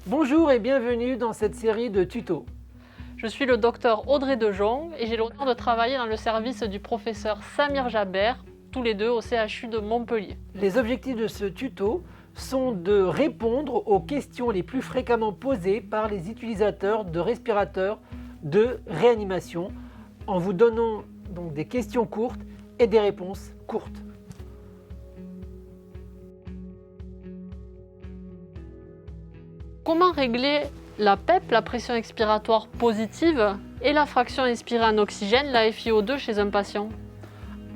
Bonjour et bienvenue dans cette série de tutos. Je suis le docteur Audrey Dejon et j'ai l'honneur de travailler dans le service du professeur Samir Jaber, tous les deux au CHU de Montpellier. Les objectifs de ce tuto sont de répondre aux questions les plus fréquemment posées par les utilisateurs de respirateurs de réanimation en vous donnant donc des questions courtes et des réponses courtes. Comment régler la PEP, la pression expiratoire positive, et la fraction inspirée en oxygène, la FiO2, chez un patient?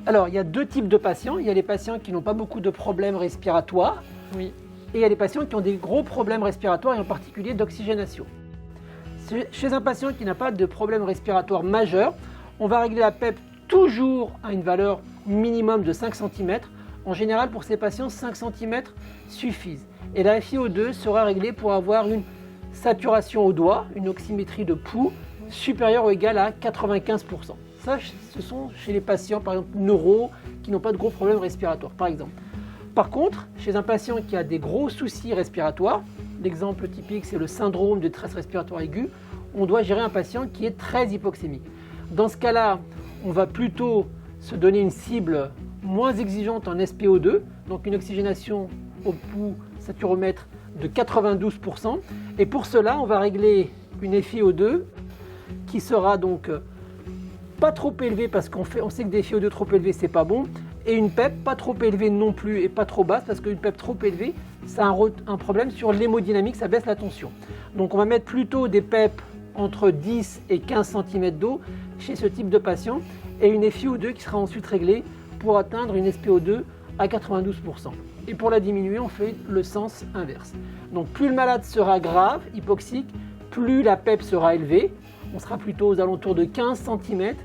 Alors, il y a deux types de patients. Il y a les patients qui n'ont pas beaucoup de problèmes respiratoires Oui. et il y a les patients qui ont des gros problèmes respiratoires et en particulier d'oxygénation. Chez un patient qui n'a pas de problème respiratoire majeur, on va régler la PEP toujours à une valeur minimum de 5 cm. En général, pour ces patients, 5 cm suffisent. Et la FiO2 sera réglée pour avoir une saturation au doigt, une oxymétrie de pouls supérieure ou égale à 95%. Ça, ce sont chez les patients, par exemple, neuro, qui n'ont pas de gros problèmes respiratoires, par exemple. Par contre, chez un patient qui a des gros soucis respiratoires, l'exemple typique, c'est le syndrome de détresse respiratoire aiguë, on doit gérer un patient qui est très hypoxémique. Dans ce cas-là, on va plutôt se donner une cible moins exigeante en SpO2, donc une oxygénation au pouls saturomètre de 92%. Et pour cela, on va régler une FiO2 qui sera donc pas trop élevée parce qu'on sait que des FiO2 trop élevés, c'est pas bon. Et une PEP pas trop élevée non plus et pas trop basse parce qu'une PEP trop élevée, ça a un problème sur l'hémodynamique, ça baisse la tension. Donc on va mettre plutôt des PEP entre 10 et 15 cm d'eau chez ce type de patient et une FiO2 qui sera ensuite réglée pour atteindre une SpO2 à 92%. Et pour la diminuer, on fait le sens inverse. Donc plus le malade sera grave, hypoxique, plus la PEP sera élevée. On sera plutôt aux alentours de 15 cm.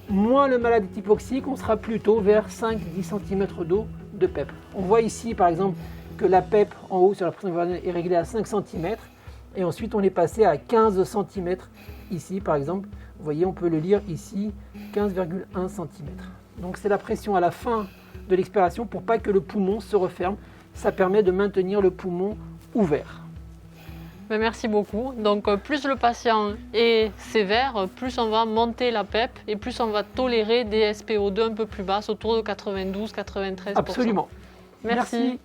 Moins le malade est hypoxique, on sera plutôt vers 5-10 cm d'eau de PEP. On voit ici par exemple que la PEP en haut sur la pression est réglée à 5 cm. Et ensuite on est passé à 15 cm ici par exemple. Vous voyez, on peut le lire ici, 15,1 cm. Donc c'est la pression à la fin de l'expiration pour pas que le poumon se referme. Ça permet de maintenir le poumon ouvert. Merci beaucoup. Donc plus le patient est sévère, plus on va monter la PEP et plus on va tolérer des SpO2 un peu plus basses, autour de 92-93%. Absolument. Merci.